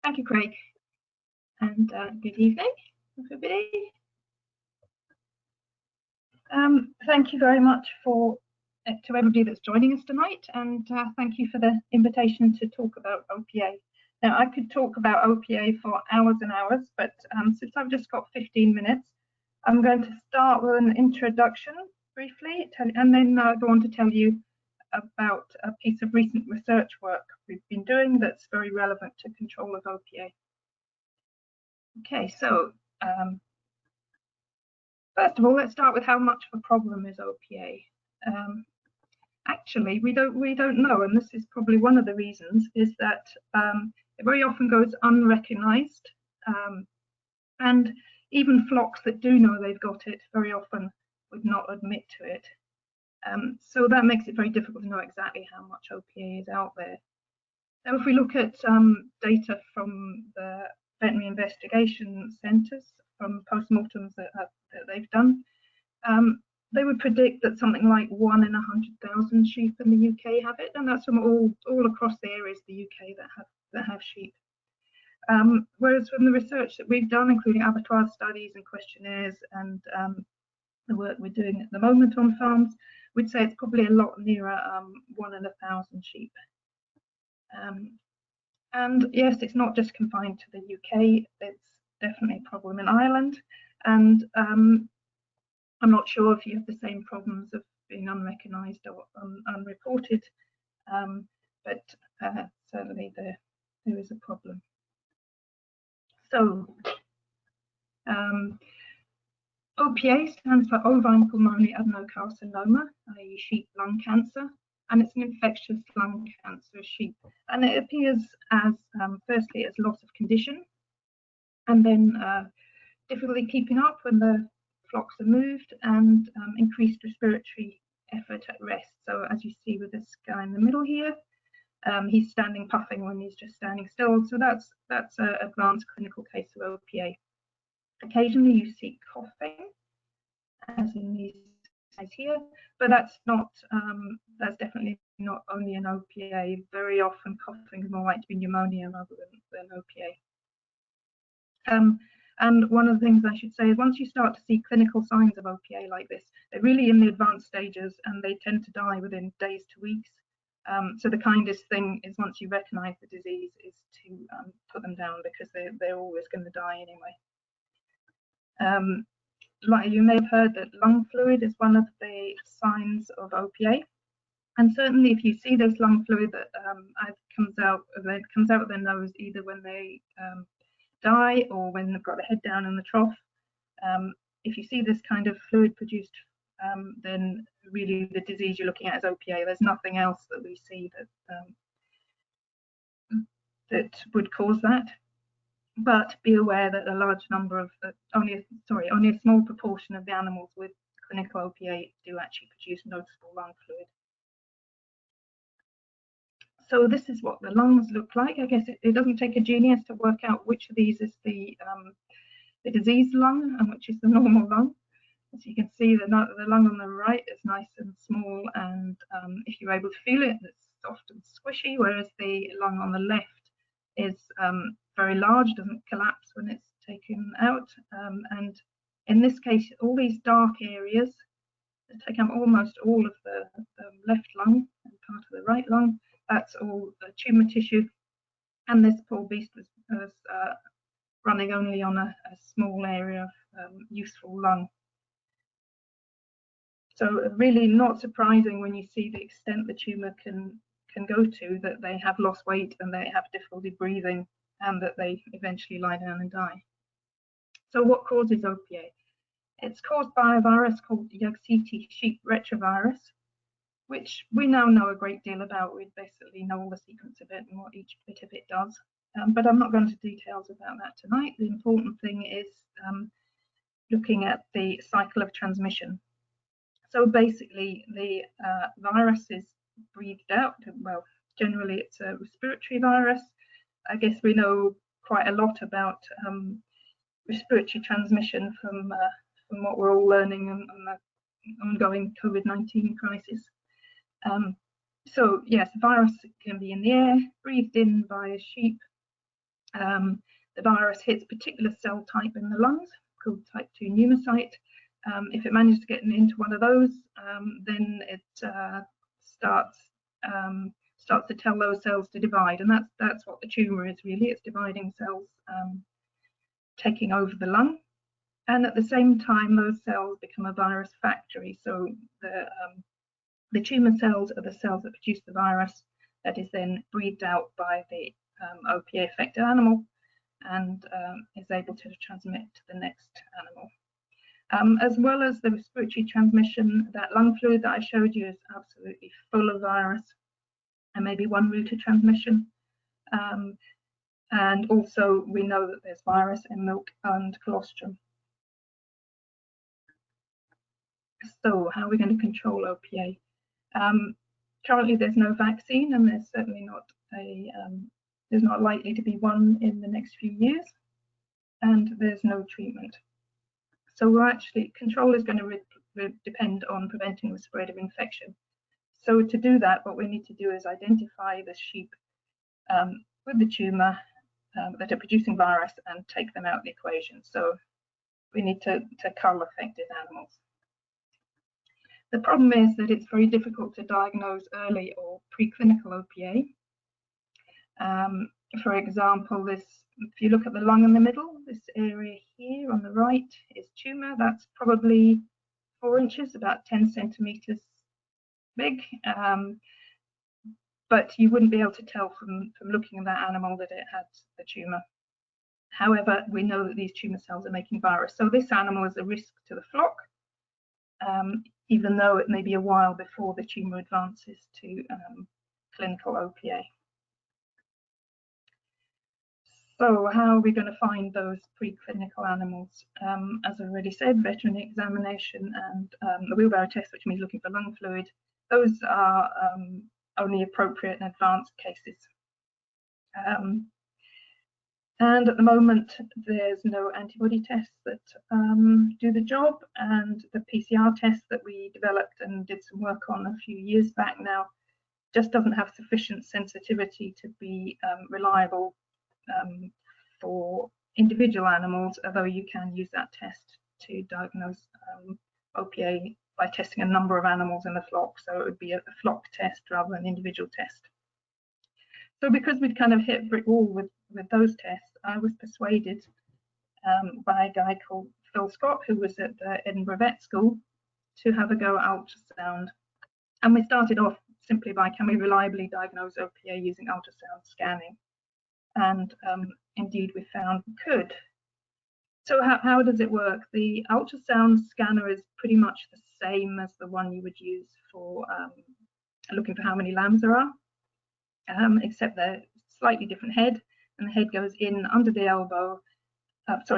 Thank you, Craig, and good evening, everybody. Thank you very much to everybody that's joining us tonight, and thank you for the invitation to talk about OPA. Now, I could talk about OPA for hours and hours, but since I've just got 15 minutes, I'm going to start with an introduction briefly, and then go on to tell you about a piece of recent research work we've been doing that's very relevant to control of OPA. Okay, so first of all, let's start with how much of a problem is OPA. Actually, we don't know, and this is probably one of the reasons, is that it very often goes unrecognized, and even flocks that do know they've got it very often would not admit to it. So that makes it very difficult to know exactly how much OPA is out there. Now, if we look at data from the veterinary investigation centres, from postmortems that they've done, they would predict that something like 1 in 100,000 sheep in the UK have it, and that's from all across the areas of the UK that have sheep. Whereas from the research that we've done, including abattoir studies and questionnaires and the work we're doing at the moment on farms, we'd say it's probably a lot nearer 1 in 1,000 sheep. And yes, it's not just confined to the UK, it's definitely a problem in Ireland, and I'm not sure if you have the same problems of being unrecognised or unreported, but certainly there is a problem. So OPA stands for Ovine Pulmonary Adenomatosis, i.e. sheep lung cancer, and it's an infectious lung cancer of sheep. And it appears as, firstly, as loss of condition, and then difficulty keeping up when the flocks are moved, and increased respiratory effort at rest. So as you see with this guy in the middle here, he's standing puffing when he's just standing still. So that's an advanced clinical case of OPA. Occasionally you see coughing, as in these guys here, but that's definitely not only an OPA. Very often coughing is more likely to be pneumonia rather than OPA. And one of the things I should say is once you start to see clinical signs of OPA like this, they're really in the advanced stages and they tend to die within days to weeks. So the kindest thing is once you recognise the disease is to put them down, because they're always going to die anyway. Like you may have heard that lung fluid is one of the signs of OPA, and certainly if you see this lung fluid that comes out of their nose, either when they die or when they've got their head down in the trough, if you see this kind of fluid produced, then really the disease you're looking at is OPA. There's nothing else that we see that would cause that. But be aware that a large number of only a small proportion of the animals with clinical OPA do actually produce noticeable lung fluid. So this is what the lungs look like. I guess it doesn't take a genius to work out which of these is the diseased lung and which is the normal lung. As you can see, the lung on the right is nice and small, and if you're able to feel it, it's soft and squishy, whereas the lung on the left is very large, doesn't collapse when it's taken out. And in this case, all these dark areas that take up almost all of the left lung and part of the right lung, that's all tumour tissue. And this poor beast was running only on a small area of useful lung. So really not surprising when you see the extent the tumour can go to, that they have lost weight and they have difficulty breathing, and that they eventually lie down and die. So what causes OPA? It's caused by a virus called Yagsitti sheep retrovirus, which we now know a great deal about. We basically know all the sequence of it and what each bit of it does. But I'm not going into details about that tonight. The important thing is looking at the cycle of transmission. So basically the virus is breathed out. Well, generally it's a respiratory virus. I guess we know quite a lot about respiratory transmission from what we're all learning on the ongoing COVID-19 crisis. So yes, the virus can be in the air, breathed in by a sheep, The virus hits particular cell type in the lungs called type 2 pneumocyte. If it manages to get into one of those, then it starts to tell those cells to divide, and that's what the tumour is really. It's dividing cells, taking over the lung, and at the same time those cells become a virus factory. So the tumour cells are the cells that produce the virus that is then breathed out by the OPA affected animal and is able to transmit to the next animal. As well as the respiratory transmission, that lung fluid that I showed you is absolutely full of virus, and maybe one route of transmission. And also we know that there's virus in milk and colostrum. So how are we going to control OPA? Currently there's no vaccine, and there's certainly not there's not likely to be one in the next few years, and there's no treatment. So we're actually, control is going to depend on preventing the spread of infection. So to do that, what we need to do is identify the sheep with the tumour that are producing virus and take them out of the equation. So we need to cull affected animals. The problem is that it's very difficult to diagnose early or preclinical OPA. For example, if you look at the lung in the middle, this area here on the right is tumour. That's probably 4 inches, about 10 centimetres big. But you wouldn't be able to tell from looking at that animal that it had the tumour. However, we know that these tumour cells are making virus. So this animal is a risk to the flock, even though it may be a while before the tumour advances to clinical OPA. So how are we going to find those preclinical animals? As I already said, veterinary examination and the wheelbarrow test, which means looking for lung fluid, those are only appropriate in advanced cases. And at the moment, there's no antibody tests that do the job, and the PCR test that we developed and did some work on a few years back now just doesn't have sufficient sensitivity to be reliable for individual animals, although you can use that test to diagnose OPA by testing a number of animals in the flock. So it would be a flock test rather than an individual test. So because we'd kind of hit a brick wall with those tests, I was persuaded by a guy called Phil Scott, who was at the Edinburgh Vet School, to have a go at ultrasound. And we started off simply by, can we reliably diagnose OPA using ultrasound scanning? And indeed we found we could. So how does it work? The ultrasound scanner is pretty much the same as the one you would use for looking for how many lambs there are, except they're slightly different head, and the head goes in under the elbow,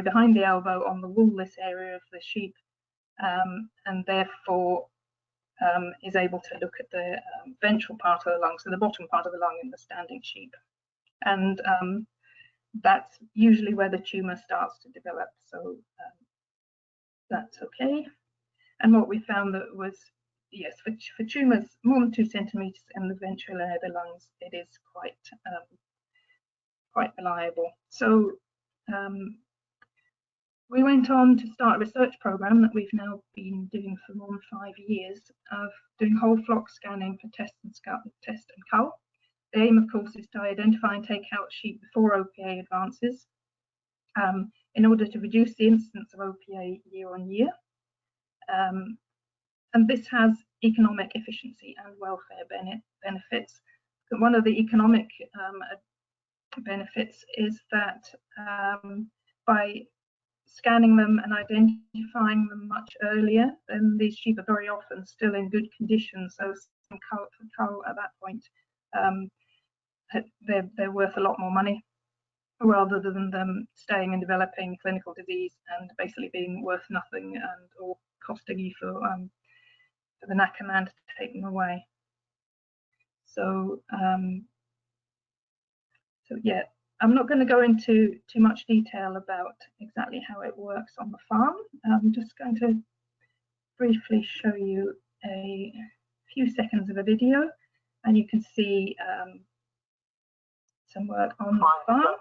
behind the elbow on the woolless area of the sheep, and therefore is able to look at the ventral part of the lung, so the bottom part of the lung in the standing sheep. And that's usually where the tumour starts to develop, so that's okay. And what we found that was, yes, for tumours more than 2 centimetres in the ventral area of the lungs, it is quite reliable. So we went on to start a research programme that we've now been doing for more than 5 years of doing whole flock scanning for test and cull. The aim, of course, is to identify and take out sheep before OPA advances in order to reduce the incidence of OPA year on year. And this has economic efficiency and welfare benefits. But one of the economic benefits is that by scanning them and identifying them much earlier, then these sheep are very often still in good condition. So some cull at that point, they're worth a lot more money, rather than them staying and developing clinical disease and basically being worth nothing and or costing you for the knacker man to take them away. So yeah, I'm not going to go into too much detail about exactly how it works on the farm. I'm just going to briefly show you a few seconds of a video, and you can see some work on the farm.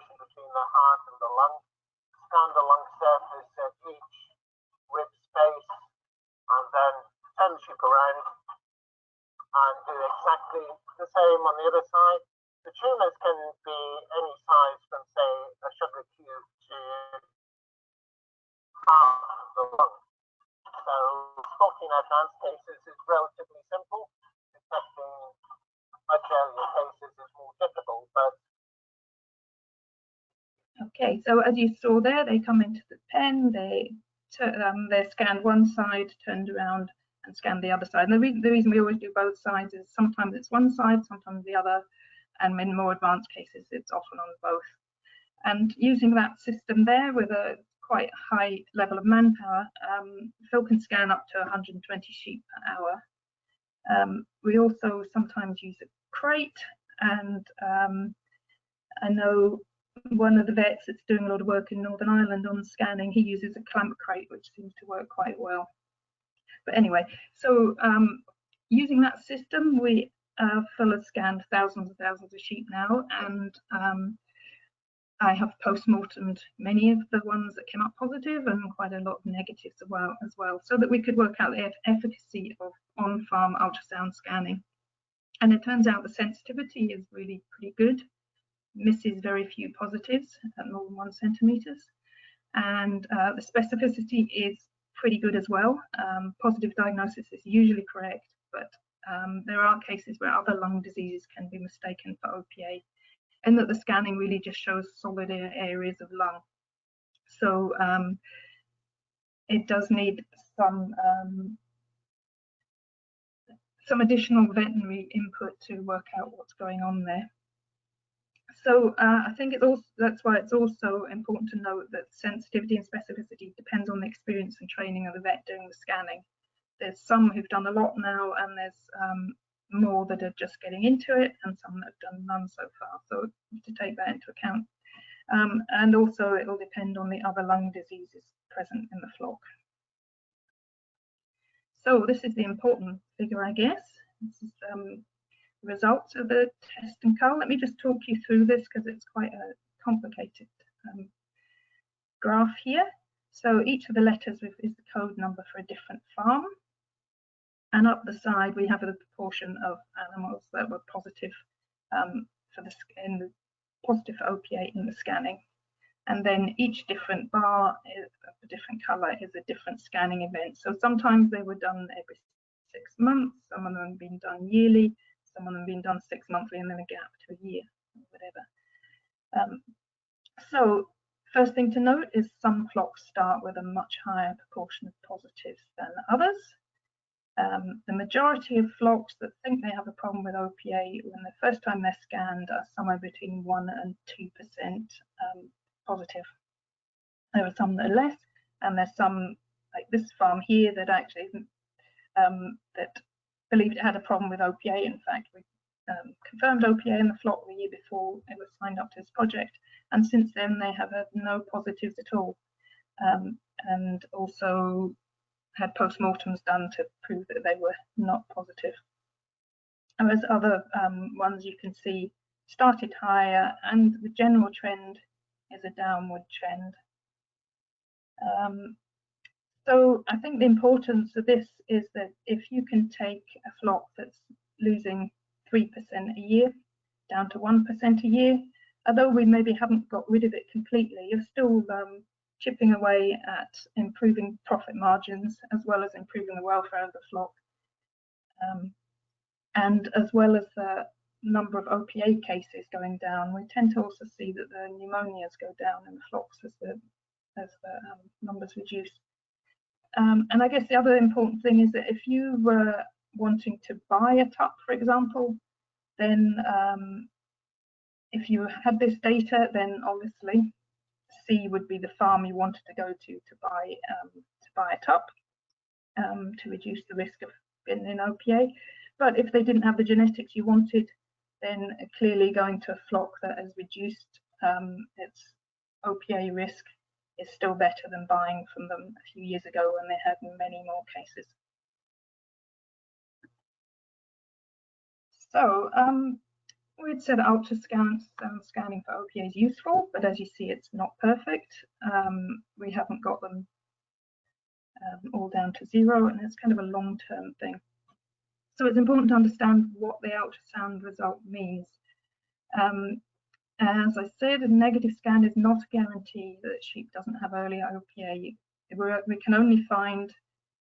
the heart and the lung. Scan the lung surface at each rib space, and then turn the ship around and do exactly the same on the other side. The tumours can be any size from, say, a sugar cube to half the lung. So spotting advanced cases is relatively simple. Detecting much earlier cases is more difficult, but okay, so as you saw there, they come into the pen, they're scanned one side, turned around and scanned the other side. And the reason we always do both sides is sometimes it's one side, sometimes the other, and in more advanced cases, it's often on both. And using that system there with a quite high level of manpower, Phil can scan up to 120 sheep per hour. We also sometimes use a crate, and I know one of the vets that's doing a lot of work in Northern Ireland on scanning, he uses a clamp crate, which seems to work quite well. But anyway, so using that system, Phil has scanned thousands and thousands of sheep now, and I have post-mortemed many of the ones that came up positive and quite a lot of negatives as well, so that we could work out the efficacy of on-farm ultrasound scanning. And it turns out the sensitivity is really pretty good, misses very few positives at more than 1 centimetre, and the specificity is pretty good as well. Positive diagnosis is usually correct, but there are cases where other lung diseases can be mistaken for OPA, and that the scanning really just shows solid areas of lung. So it does need some additional veterinary input to work out what's going on there. So I think that's why it's also important to note that sensitivity and specificity depends on the experience and training of the vet doing the scanning. There's some who've done a lot now, and there's more that are just getting into it, and some that have done none so far. So to take that into account. And also it will depend on the other lung diseases present in the flock. So this is the important figure, I guess. This is results of the test and cull. Let me just talk you through this because it's quite a complicated graph here. So each of the letters is the code number for a different farm, and up the side we have the proportion of animals that were positive positive for OPA in the scanning. And then each different bar is a different colour is a different scanning event. So sometimes they were done every 6 months, some of them have been done yearly, some of them have been done 6 monthly, and then a gap to a year, or whatever. So first thing to note is some flocks start with a much higher proportion of positives than others. The majority of flocks that think they have a problem with OPA when the first time they're scanned are somewhere between 1 and 2% positive. There are some that are less, and there's some, like this farm here, that actually that believed it had a problem with OPA. In fact, we confirmed OPA in the flock the year before it was signed up to this project, and since then they have had no positives at all, and also had post-mortems done to prove that they were not positive. Whereas other ones you can see started higher, and the general trend is a downward trend. So I think the importance of this is that if you can take a flock that's losing 3% a year down to 1% a year, although we maybe haven't got rid of it completely, you're still chipping away at improving profit margins as well as improving the welfare of the flock. And as well as the number of OPA cases going down, we tend to also see that the pneumonias go down in the flocks as the numbers reduce. And I guess the other important thing is that if you were wanting to buy a tup, for example, then if you had this data, then obviously C would be the farm you wanted to go to buy a tup to reduce the risk of getting an OPA. But if they didn't have the genetics you wanted, then clearly going to a flock that has reduced its OPA risk is still better than buying from them a few years ago when they had many more cases. So we'd said ultrasound scanning for OPA is useful, but as you see, it's not perfect. We haven't got them all down to 0, and it's kind of a long-term thing. So it's important to understand what the ultrasound result means. As I said, a negative scan is not a guarantee that sheep doesn't have early OPA. We can only find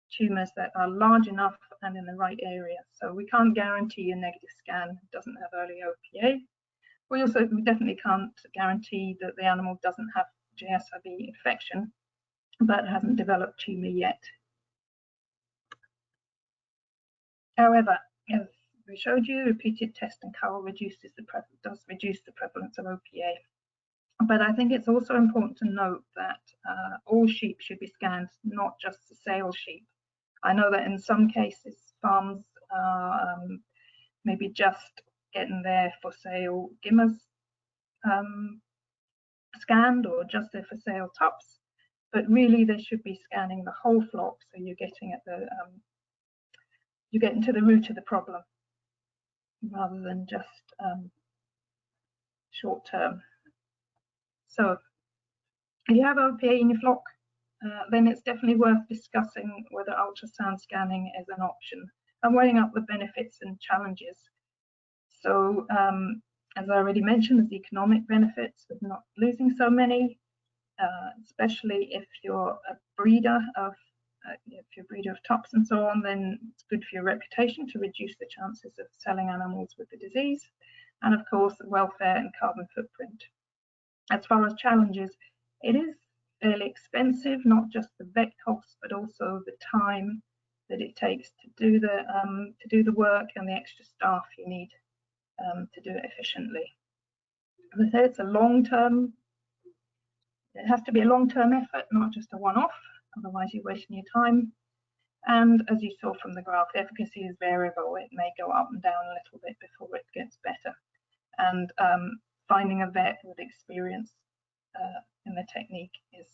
tumours that are large enough and in the right area. So we can't guarantee a negative scan doesn't have early OPA. We definitely can't guarantee that the animal doesn't have JSIV infection, but hasn't developed tumour yet. However, as we showed you, repeated test and cull does reduce the prevalence of OPA. But I think it's also important to note that all sheep should be scanned, not just the sale sheep. I know that in some cases, farms are maybe just getting their for sale gimmers scanned, or just their for sale tops, but really they should be scanning the whole flock, so you're getting at the you're getting to the root of the problem rather than just short term. So if you have OPA in your flock, then it's definitely worth discussing whether ultrasound scanning is an option and weighing up the benefits and challenges. So as I already mentioned, there's economic benefits of not losing so many, especially if you're a breeder of tops and so on, then it's good for your reputation to reduce the chances of selling animals with the disease, and of course the welfare and carbon footprint. As far as challenges, it is fairly expensive, not just the vet costs, but also the time that it takes to do the work and the extra staff you need to do it efficiently. As I say, it's a long-term. It has to be a long-term effort, not just a one-off. Otherwise, you're wasting your time. And as you saw from the graph, the efficacy is variable. It may go up and down a little bit before it gets better. And finding a vet with experience in the technique is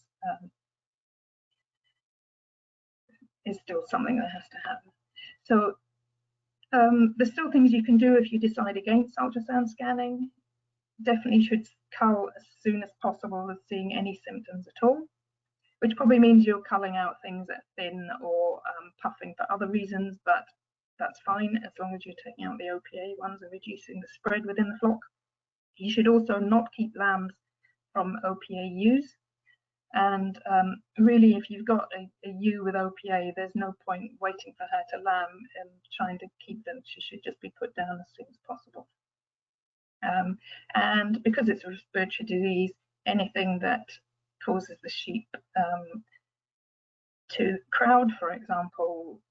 still something that has to happen. So there's still things you can do if you decide against ultrasound scanning. Definitely should cull as soon as possible as seeing any symptoms at all, which probably means you're culling out things that are thin or puffing for other reasons, but that's fine as long as you're taking out the OPA ones and reducing the spread within the flock. You should also not keep lambs from OPA ewes. And really, if you've got a ewe with OPA, there's no point waiting for her to lamb and trying to keep them. She should just be put down as soon as possible. And because it's a respiratory disease, anything that causes the sheep to crowd, for example,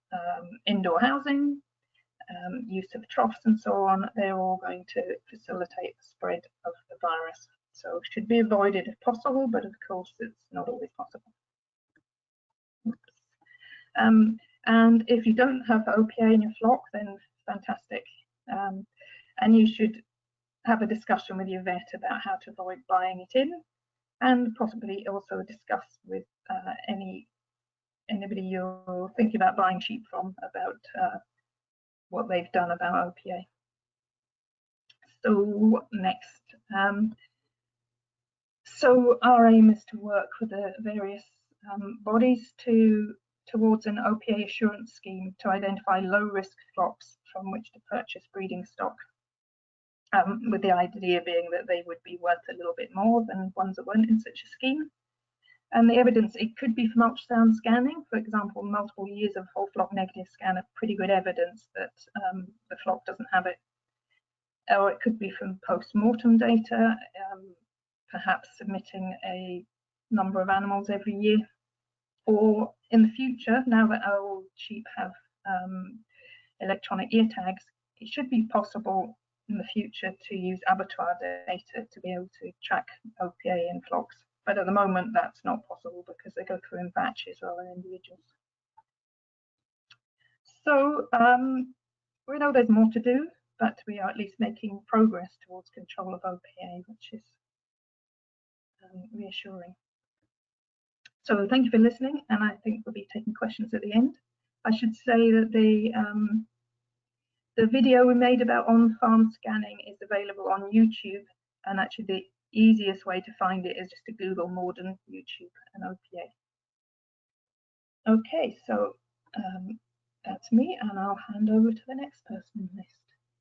indoor housing, use of troughs and so on, they're all going to facilitate the spread of the virus. So it should be avoided if possible, but of course it's not always possible. And if you don't have OPA in your flock, then fantastic. And you should have a discussion with your vet about how to avoid buying it in, and possibly also discuss with anybody you're thinking about buying sheep from about what they've done about OPA. So what next? So our aim is to work with the various bodies towards an OPA assurance scheme to identify low-risk flocks from which to purchase breeding stock, with the idea being that they would be worth a little bit more than ones that weren't in such a scheme. And the evidence, it could be from ultrasound scanning. For example, multiple years of whole flock negative scan are pretty good evidence that the flock doesn't have it. Or it could be from post-mortem data, perhaps submitting a number of animals every year. Or in the future, now that our sheep have electronic ear tags, it should be possible in the future to use abattoir data to be able to track OPA in flocks. But at the moment, that's not possible because they go through in batches rather than individuals. So we know there's more to do, but we are at least making progress towards control of OPA, which is reassuring. So thank you for listening, and I think we'll be taking questions at the end. I should say that The video we made about on-farm scanning is available on YouTube, and actually the easiest way to find it is just to Google Morden YouTube and OPA. Okay, so that's me, and I'll hand over to the next person in the list.